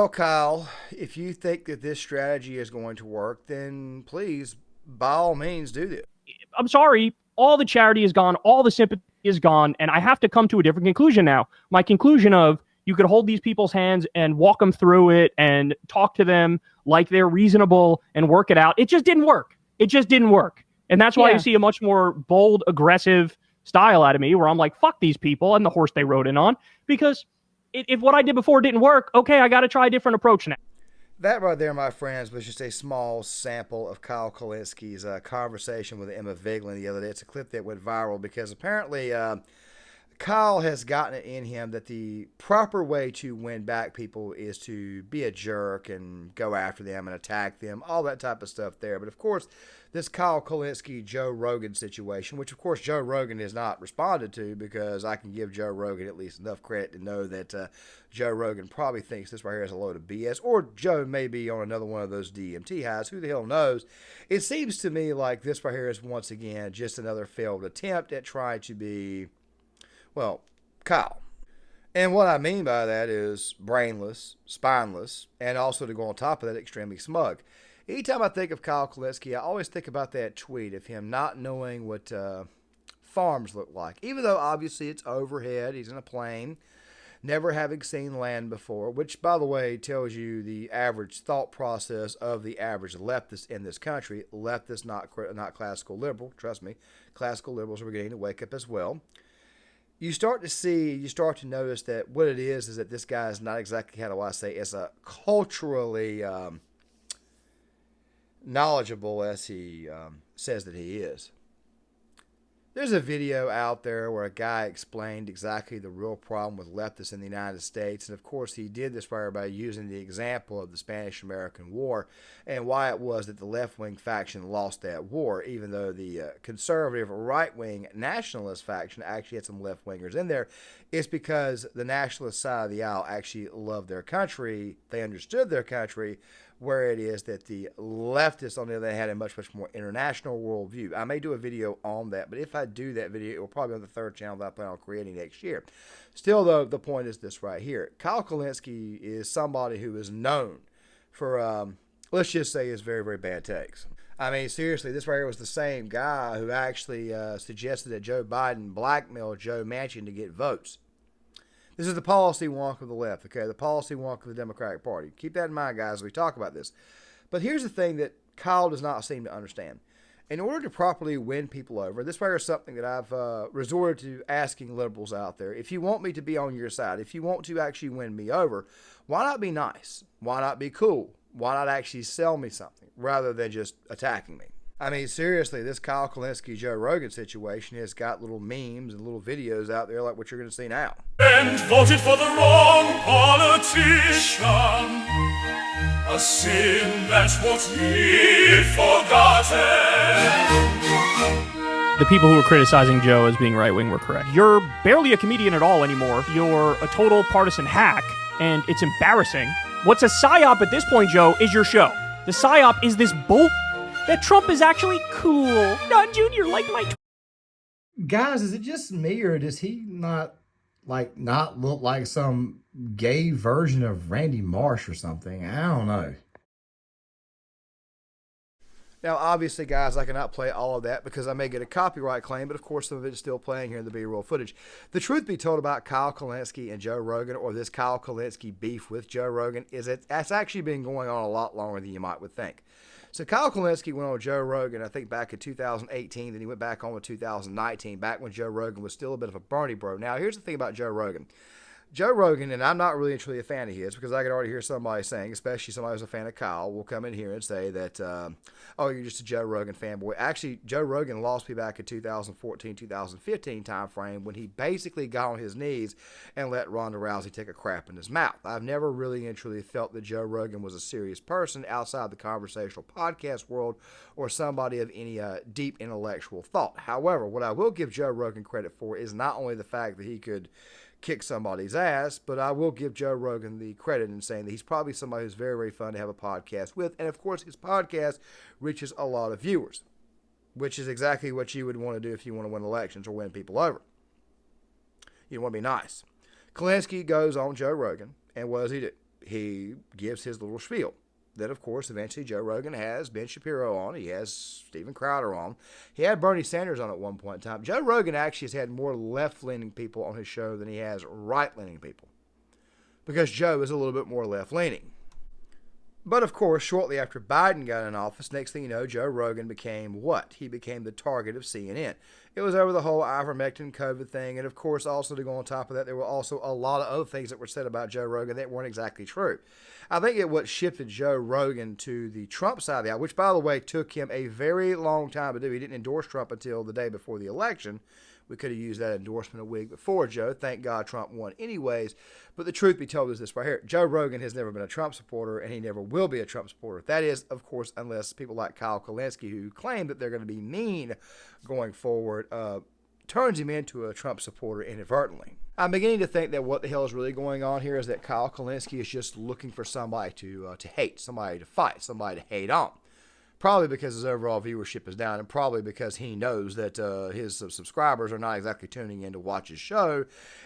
Well, Kyle, if you think that this strategy is going to work, then please, by all means, do this. I'm sorry, all the charity is gone, all the sympathy is gone, and I have to come to a different conclusion now. My conclusion of you could hold these people's hands and walk them through it and talk to them like they're reasonable and work it out. It just didn't work. It just didn't work. And that's why you see a much more bold, aggressive style out of me where I'm like, fuck these people and the horse they rode in on. Because if what I did before didn't work, okay, I got to try a different approach now. That right there, my friends, was just a small sample of Kyle Kulinski's conversation with Emma Vigeland the other day. It's a clip that went viral because apparently Kyle has gotten it in him that the proper way to win back people is to be a jerk and go after them and attack them, all that type of stuff there. But of course, this Kyle Kulinski, Joe Rogan situation, which of course Joe Rogan has not responded to because I can give Joe Rogan at least enough credit to know that Joe Rogan probably thinks this right here is a load of BS, or Joe may be on another one of those DMT highs. Who the hell knows? It seems to me like this right here is once again just another failed attempt at trying to be, well, Kyle. And what I mean by that is brainless, spineless, and also to go on top of that, extremely smug. Anytime I think of Kyle Kulinski, I always think about that tweet of him not knowing what farms look like. Even though obviously it's overhead, he's in a plane, never having seen land before, which, by the way, tells you the average thought process of the average leftist in this country. Leftist, not classical liberal. Trust me, classical liberals are beginning to wake up as well. You start to notice that what it is that this guy is not exactly, how do I say, as a culturally knowledgeable as he says that he is. There's a video out there where a guy explained exactly the real problem with leftists in the United States. And of course, he did this by using the example of the Spanish-American War and why it was that the left-wing faction lost that war, even though the conservative right-wing nationalist faction actually had some left-wingers in there. It's because the nationalist side of the aisle actually loved their country. They understood their country, where it is that the leftists, on the other hand, had a much, much more international worldview. I may do a video on that, but if I do that video, it will probably be on the third channel that I plan on creating next year. Still, though, the point is this right here. Kyle Kulinski is somebody who is known for, let's just say, his very, very bad takes. I mean, seriously, this right here was the same guy who actually suggested that Joe Biden blackmailed Joe Manchin to get votes. This is the policy wonk of the left, okay? The policy wonk of the Democratic Party. Keep that in mind, guys, as we talk about this. But here's the thing that Kyle does not seem to understand. In order to properly win people over, this right here is something that I've resorted to asking liberals out there. If you want me to be on your side, if you want to actually win me over, why not be nice? Why not be cool? Why not actually sell me something rather than just attacking me? I mean, seriously, this Kyle Kulinski, Joe Rogan situation has got little memes and little videos out there like what you're going to see now. And voted for the wrong politician, a sin that won't be forgotten. The people who were criticizing Joe as being right-wing were correct. You're barely a comedian at all anymore. You're a total partisan hack, and it's embarrassing. What's a psyop at this point, Joe, is your show. The psyop is this bull that Trump is actually cool. Not Junior, like my... Guys, is it just me, or does he not look like some gay version of Randy Marsh or something? I don't know. Now, obviously, guys, I cannot play all of that because I may get a copyright claim, but of course, some of it is still playing here in the B-roll footage. The truth be told about Kyle Kulinski and Joe Rogan, or this Kyle Kulinski beef with Joe Rogan, is that that's actually been going on a lot longer than you might would think. So Kyle Kulinski went on Joe Rogan, I think back in 2018, then he went back on in 2019, back when Joe Rogan was still a bit of a Bernie bro. Now, here's the thing about Joe Rogan. Joe Rogan, and I'm not really truly a fan of his because I can already hear somebody saying, especially somebody who's a fan of Kyle, will come in here and say that, oh, you're just a Joe Rogan fanboy. Actually, Joe Rogan lost me back in 2014, 2015 time frame when he basically got on his knees and let Ronda Rousey take a crap in his mouth. I've never really and truly felt that Joe Rogan was a serious person outside the conversational podcast world or somebody of any deep intellectual thought. However, what I will give Joe Rogan credit for is not only the fact that he could kick somebody's ass, but I will give Joe Rogan the credit in saying that he's probably somebody who's very, very fun to have a podcast with. And of course, his podcast reaches a lot of viewers, which is exactly what you would want to do if you want to win elections or win people over. You want to be nice. Kulinski goes on Joe Rogan, and what does he do? he gives his little spiel. That, of course, eventually Joe Rogan has Ben Shapiro on. He has Steven Crowder on. He had Bernie Sanders on at one point in time. Joe Rogan actually has had more left-leaning people on his show than he has right-leaning people, because Joe is a little bit more left-leaning. But, of course, shortly after Biden got in office, next thing you know, Joe Rogan became what? He became the target of CNN. It was over the whole ivermectin COVID thing. And, of course, also to go on top of that, there were also a lot of other things that were said about Joe Rogan that weren't exactly true. I think what shifted Joe Rogan to the Trump side of the aisle, which, by the way, took him a very long time to do. He didn't endorse Trump until the day before the election. We could have used that endorsement a week before, Joe. Thank God Trump won anyways. But the truth be told is this right here. Joe Rogan has never been a Trump supporter, and he never will be a Trump supporter. That is, of course, unless people like Kyle Kulinski, who claim that they're going to be mean going forward, turns him into a Trump supporter inadvertently. I'm beginning to think that what the hell is really going on here is that Kyle Kulinski is just looking for somebody to hate, somebody to fight, somebody to hate on. Probably because his overall viewership is down, and probably because he knows that his subscribers are not exactly tuning in to watch his show.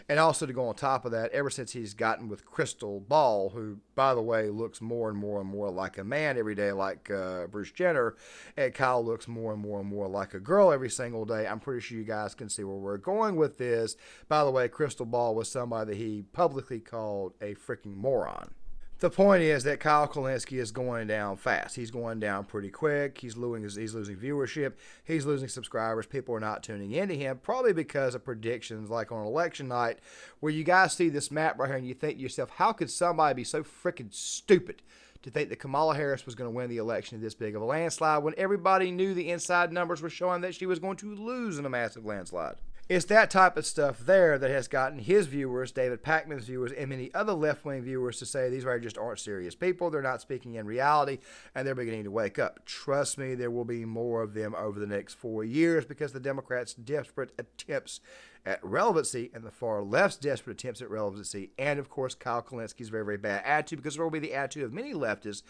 And also to go on top of that, ever since he's gotten with Crystal Ball, who, by the way, looks more and more and more like a man every day, like Bruce Jenner, and Kyle looks more and more and more like a girl every single day. I'm pretty sure you guys can see where we're going with this. By the way, Crystal Ball was somebody that he publicly called a freaking moron. The point is that Kyle Kulinski is going down fast. He's going down pretty quick. He's losing viewership. He's losing subscribers. People are not tuning into him, probably because of predictions like on election night, where you guys see this map right here and you think to yourself, how could somebody be so freaking stupid to think that Kamala Harris was going to win the election in this big of a landslide when everybody knew the inside numbers were showing that she was going to lose in a massive landslide? It's that type of stuff there that has gotten his viewers, David Pakman's viewers, and many other left-wing viewers to say these just aren't serious people. They're not speaking in reality, and they're beginning to wake up. Trust me, there will be more of them over the next 4 years because the Democrats' desperate attempts at relevancy and the far left's desperate attempts at relevancy, and, of course, Kyle Kulinski's very, very bad attitude, because there will be the attitude of many leftists,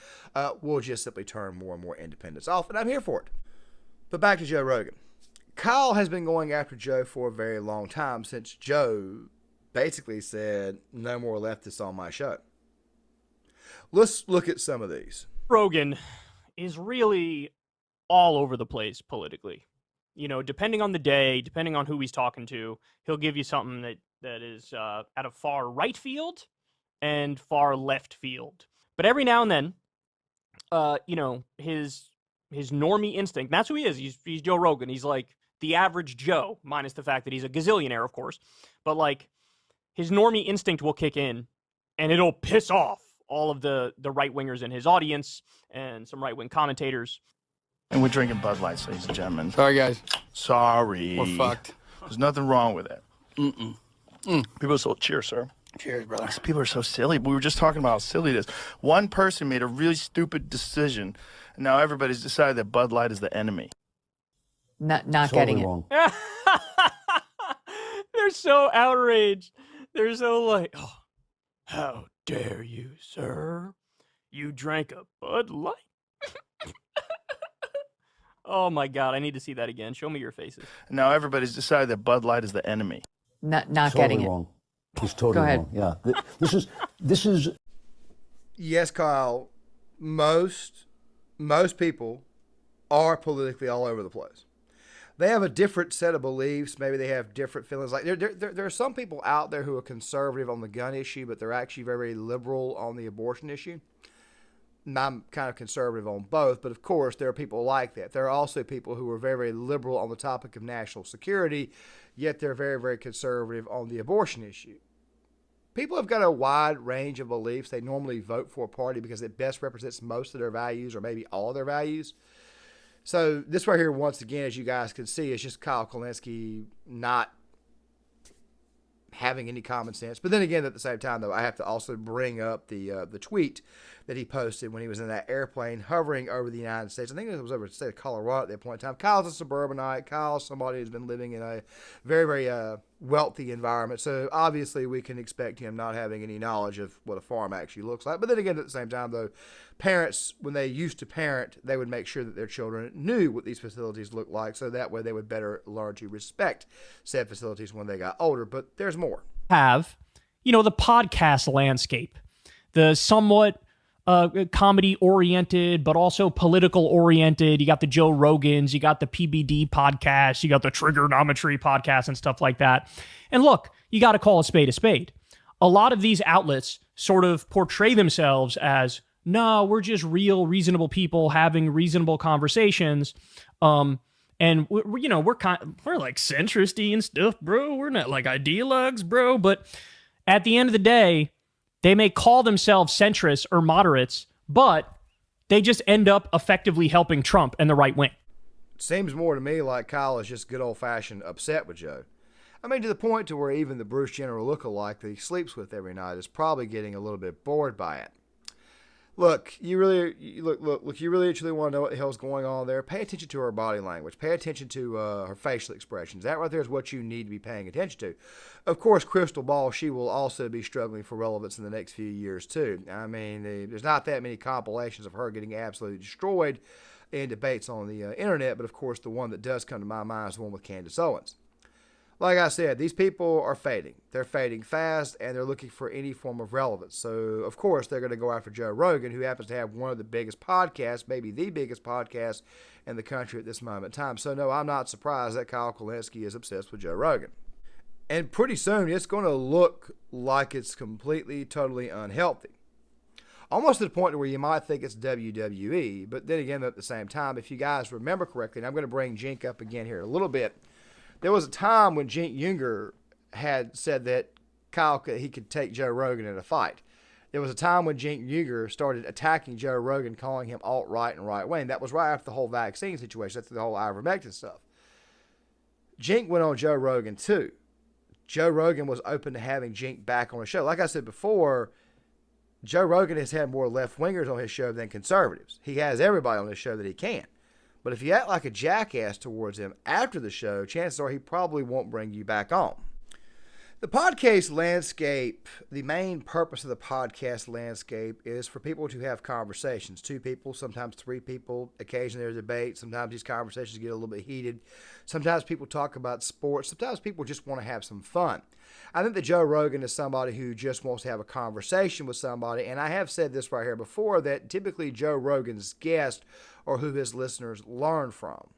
will just simply turn more and more independents off, and I'm here for it. But back to Joe Rogan. Kyle has been going after Joe for a very long time, since Joe basically said, no more leftists on my show. Let's look at some of these. Rogan is really all over the place politically. You know, depending on the day, depending on who he's talking to, he'll give you something that is at a far right field and far left field. But every now and then, you know, his normie instinct, that's who he is. He's Joe Rogan. He's like the average Joe, minus the fact that he's a gazillionaire, of course. But like, his normie instinct will kick in, and it'll piss off all of the right-wingers in his audience and some right-wing commentators. And we're drinking Bud Lights, ladies and gentlemen. Sorry, guys. Sorry. We're fucked. There's nothing wrong with it. People are so... Cheers, sir. Cheers, brother. People are so silly. We were just talking about how silly it is. One person made a really stupid decision, and now everybody's decided that Bud Light is the enemy. Not getting it. Wrong. They're so outraged. They're so like, oh, how dare you, sir? You drank a Bud Light? Oh my God, I need to see that again. Show me your faces. And now everybody's decided that Bud Light is the enemy. Not Totally getting it. wrong. He's totally Go ahead. wrong. Yeah. This is. Yes, Kyle, most people are politically all over the place. They have a different set of beliefs. Maybe they have different feelings. Like there are some people out there who are conservative on the gun issue, but they're actually very, very liberal on the abortion issue. And I'm kind of conservative on both, but of course there are people like that. There are also people who are very, very liberal on the topic of national security, yet they're very, very conservative on the abortion issue. People have got a wide range of beliefs. They normally vote for a party because it best represents most of their values or maybe all of their values. So this right here, once again, as you guys can see, is just Kyle Kulinski not having any common sense. But then again, at the same time, though, I have to also bring up the tweet that he posted when he was in that airplane hovering over the United States. I think it was over the state of Colorado at that point in time. Kyle's a suburbanite. Kyle's somebody who's been living in a very, very wealthy environment. So obviously we can expect him not having any knowledge of what a farm actually looks like. But then again, at the same time, though, parents, when they used to parent, they would make sure that their children knew what these facilities looked like, so that way they would better learn to respect said facilities when they got older. But there's more. Have, you know, the podcast landscape. the somewhat comedy oriented, but also political oriented. You got the Joe Rogans, you got the PBD podcast, you got the trigonometry podcast and stuff like that. And look, you got to call a spade a spade. A lot of these outlets sort of portray themselves as, no, we're just real, reasonable people having reasonable conversations. And we're like centristy and stuff, bro. We're not like ideologues, bro. But at the end of the day, they may call themselves centrists or moderates, but they just end up effectively helping Trump and the right wing. Seems more to me like Kyle is just good old-fashioned upset with Joe. I mean, to the point to where even the Bruce Jenner lookalike that he sleeps with every night is probably getting a little bit bored by it. Look, you really truly want to know what the hell's going on there? Pay attention to her body language. Pay attention to her facial expressions. That right there is what you need to be paying attention to. Of course, crystal ball, she will also be struggling for relevance in the next few years, too. I mean, there's not that many compilations of her getting absolutely destroyed in debates on the internet, but of course, the one that does come to my mind is the one with Candace Owens. Like I said, these people are fading. They're fading fast, and they're looking for any form of relevance. So, of course, they're going to go after Joe Rogan, who happens to have one of the biggest podcasts, maybe the biggest podcast in the country at this moment in time. So, no, I'm not surprised that Kyle Kulinski is obsessed with Joe Rogan. And pretty soon, it's going to look like it's completely, totally unhealthy. Almost to the point where you might think it's WWE, but then again, at the same time, if you guys remember correctly, and I'm going to bring Jink up again here in a little bit, there was a time when Jink Younger had said that he could take Joe Rogan in a fight. There was a time when Jink Younger started attacking Joe Rogan, calling him alt-right and right-wing. That was right after the whole vaccine situation. That's the whole ivermectin stuff. Jink went on Joe Rogan too. Joe Rogan was open to having Jink back on the show. Like I said before, Joe Rogan has had more left-wingers on his show than conservatives. He has everybody on his show that he can. But if you act like a jackass towards him after the show, chances are he probably won't bring you back on. The podcast landscape, the main purpose of the podcast landscape is for people to have conversations. 2 people, sometimes 3 people. Occasionally there's debate. Sometimes these conversations get a little bit heated. Sometimes people talk about sports. Sometimes people just want to have some fun. I think that Joe Rogan is somebody who just wants to have a conversation with somebody. And I have said this right here before, that typically Joe Rogan's guests are who his listeners learn from.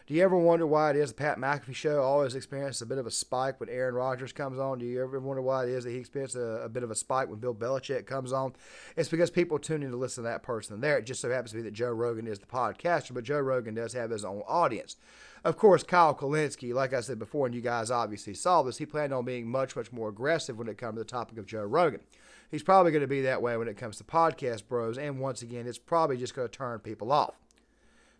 Do you ever wonder why it is the Pat McAfee show always experiences a bit of a spike when Aaron Rodgers comes on? Do you ever wonder why it is that he experiences a bit of a spike when Bill Belichick comes on? It's because people tune in to listen to that person there. It just so happens to be that Joe Rogan is the podcaster, but Joe Rogan does have his own audience. Of course, Kyle Kulinski, like I said before, and you guys obviously saw this, he planned on being much, much more aggressive when it comes to the topic of Joe Rogan. He's probably going to be that way when it comes to podcast bros, and once again, it's probably just going to turn people off.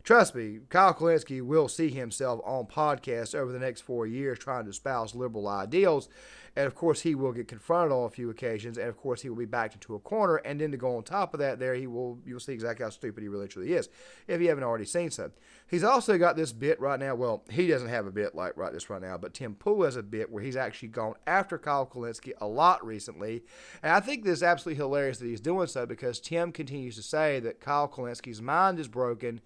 Trust me, Kyle Kulinski will see himself on podcasts over the next 4 years trying to espouse liberal ideals. And of course, he will get confronted on a few occasions. And of course, he will be backed into a corner. And then to go on top of that, you'll see exactly how stupid he really truly is, if you haven't already seen so. He's also got this bit right now. Well, he doesn't have a bit like this right now, but Tim Pool has a bit where he's actually gone after Kyle Kulinski a lot recently. And I think this is absolutely hilarious that he's doing so, because Tim continues to say that Kyle Kulinski's mind is broken.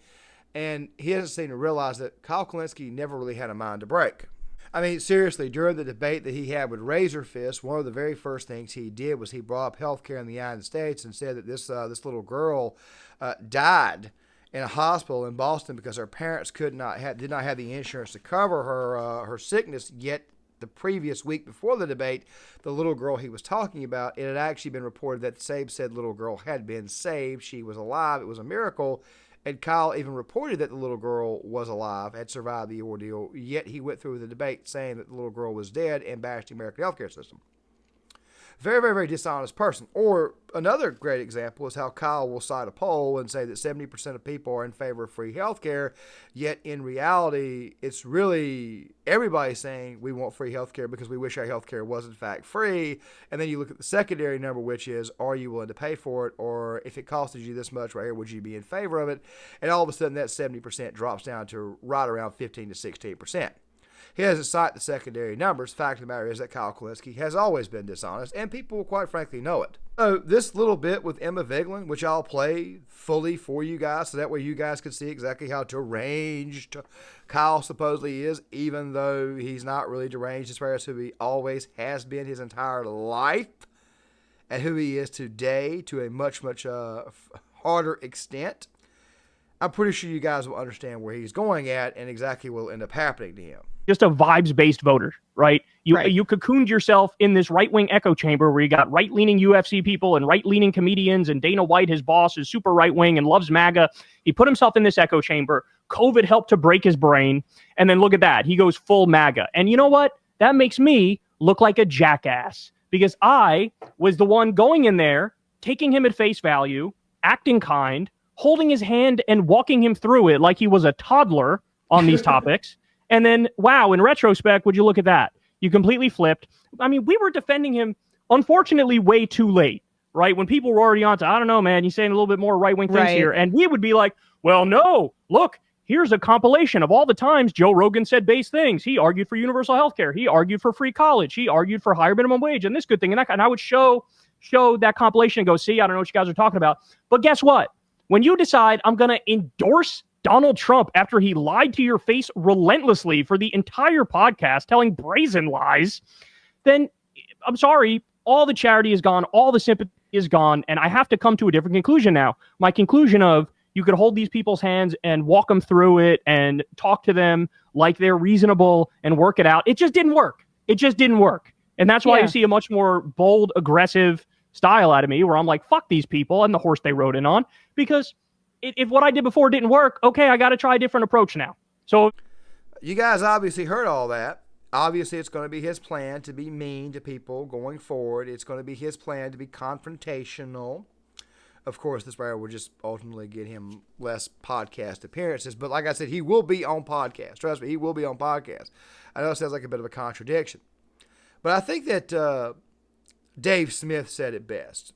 And he doesn't seem to realize that Kyle Kulinski never really had a mind to break. I mean, seriously, during the debate that he had with Razor Fist, one of the very first things he did was he brought up healthcare in the United States and said that this little girl died in a hospital in Boston because her parents did not have the insurance to cover her sickness. Yet the previous week before the debate, the little girl he was talking about, it had actually been reported that said little girl had been saved. She was alive. It was a miracle. And Kyle even reported that the little girl was alive, had survived the ordeal, yet he went through the debate saying that the little girl was dead and bashed the American healthcare system. Very, very, very dishonest person. Or another great example is how Kyle will cite a poll and say that 70% of people are in favor of free healthcare, yet in reality, it's really everybody saying we want free healthcare because we wish our healthcare was in fact free. And then you look at the secondary number, which is, are you willing to pay for it? Or if it costed you this much right here, would you be in favor of it? And all of a sudden that 70% drops down to right around 15 to 16%. He doesn't cite the secondary numbers. Fact of the matter is that Kyle Kulinski has always been dishonest, and people quite frankly know it. So this little bit with Emma Vigeland, which I'll play fully for you guys, so that way you guys can see exactly how deranged Kyle supposedly is, even though he's not really deranged as far as who he always has been his entire life. and who he is today to a much, much harder extent, I'm pretty sure you guys will understand where he's going at and exactly what will end up happening to him. Just a vibes-based voter, right? You cocooned yourself in this right-wing echo chamber where you got right-leaning UFC people and right-leaning comedians, and Dana White, his boss, is super right-wing and loves MAGA. He put himself in this echo chamber. COVID helped to break his brain. And then look at that. He goes full MAGA. And you know what? That makes me look like a jackass because I was the one going in there, taking him at face value, acting kind, holding his hand and walking him through it like he was a toddler on these topics. And then, wow, in retrospect, would you look at that? You completely flipped. I mean, we were defending him, unfortunately, way too late, right? When people were already on to, I don't know, man, you're saying a little bit more right-wing things here. And we would be like, well, no, look, here's a compilation of all the times Joe Rogan said base things. He argued for universal health care. He argued for free college. He argued for higher minimum wage and this good thing. And I would show that compilation and go, see, I don't know what you guys are talking about. But guess what? When you decide I'm going to endorse Donald Trump after he lied to your face relentlessly for the entire podcast, telling brazen lies, then I'm sorry, all the charity is gone, all the sympathy is gone, and I have to come to a different conclusion now. My conclusion of you could hold these people's hands and walk them through it and talk to them like they're reasonable and work it out. It just didn't work. It just didn't work. And that's why you see a much more bold, aggressive style out of me where I'm like, fuck these people and the horse they rode in on, because if what I did before didn't work, okay, I got to try a different approach now. So you guys obviously heard all that. Obviously, it's going to be his plan to be mean to people going forward. It's going to be his plan to be confrontational. Of course, this way will just ultimately get him less podcast appearances. But like I said, he will be on podcast. Trust me, he will be on podcast. I know it sounds like a bit of a contradiction. But I think that Dave Smith said it best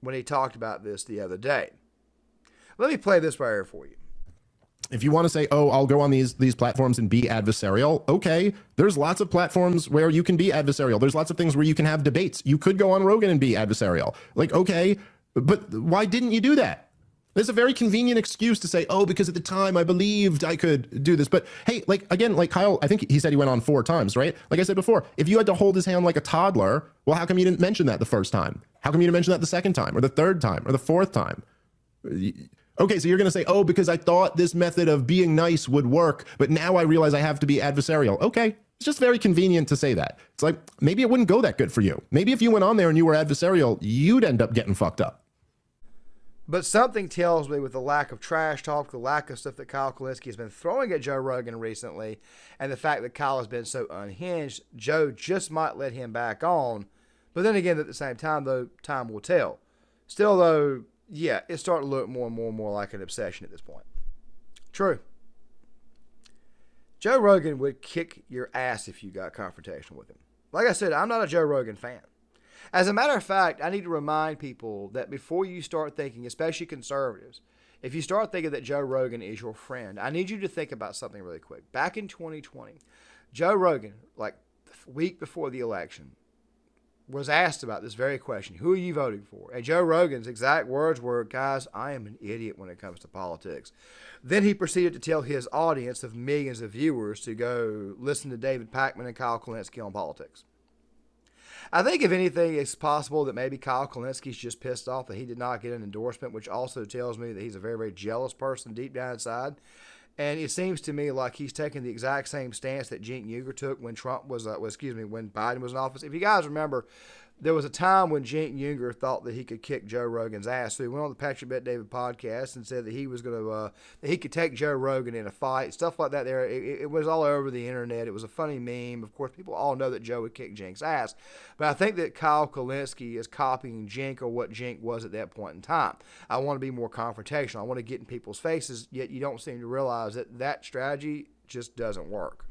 when he talked about this the other day. Let me play this right here for you. If you want to say, oh, I'll go on these platforms and be adversarial, okay, there's lots of platforms where you can be adversarial. There's lots of things where you can have debates. You could go on Rogan and be adversarial. Like, okay, but why didn't you do that? There's a very convenient excuse to say, oh, because at the time I believed I could do this. But hey, like, again, like Kyle, I think he said he went on 4 times, right? Like I said before, if you had to hold his hand like a toddler, well, how come you didn't mention that the first time? How come you didn't mention that the second time or the third time or the fourth time? Okay, so you're going to say, oh, because I thought this method of being nice would work, but now I realize I have to be adversarial. Okay, it's just very convenient to say that. It's like, maybe it wouldn't go that good for you. Maybe if you went on there and you were adversarial, you'd end up getting fucked up. But something tells me with the lack of trash talk, the lack of stuff that Kyle Kulinski has been throwing at Joe Rogan recently, and the fact that Kyle has been so unhinged, Joe just might let him back on. But then again, at the same time, though, time will tell. Still, though, yeah, it's starting to look more and more and more like an obsession at this point. True. Joe Rogan would kick your ass if you got confrontational with him. Like I said, I'm not a Joe Rogan fan. As a matter of fact, I need to remind people that before you start thinking, especially conservatives, if you start thinking that Joe Rogan is your friend, I need you to think about something really quick. Back in 2020, Joe Rogan, like the week before the election, was asked about this very question. Who are you voting for? And Joe Rogan's exact words were, guys, I am an idiot when it comes to politics. Then he proceeded to tell his audience of millions of viewers to go listen to David Pakman and Kyle Kulinski on politics. I think if anything, it's possible that maybe Kyle Kulinski's just pissed off that he did not get an endorsement, which also tells me that he's a very, very jealous person deep down inside. And it seems to me like he's taking the exact same stance that Cenk Uygur took when when Biden was in office. If you guys remember, there was a time when Cenk Uygur thought that he could kick Joe Rogan's ass. So he went on the Patrick Bet David podcast and said that he was going to, that he could take Joe Rogan in a fight, stuff like that. There, it was all over the internet. It was a funny meme. Of course, people all know that Joe would kick Cenk's ass, but I think that Kyle Kulinski is copying Cenk or what Cenk was at that point in time. I want to be more confrontational. I want to get in people's faces. Yet you don't seem to realize that that strategy just doesn't work.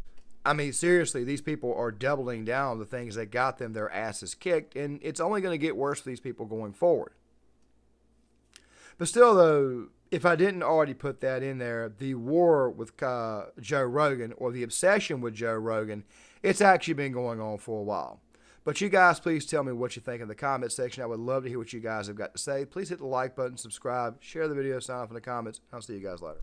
I mean, seriously, these people are doubling down on the things that got them their asses kicked, and it's only going to get worse for these people going forward. But still, though, if I didn't already put that in there, the war with Joe Rogan, or the obsession with Joe Rogan, it's actually been going on for a while. But you guys, please tell me what you think in the comment section. I would love to hear what you guys have got to say. Please hit the like button, subscribe, share the video, sign off in the comments. I'll see you guys later.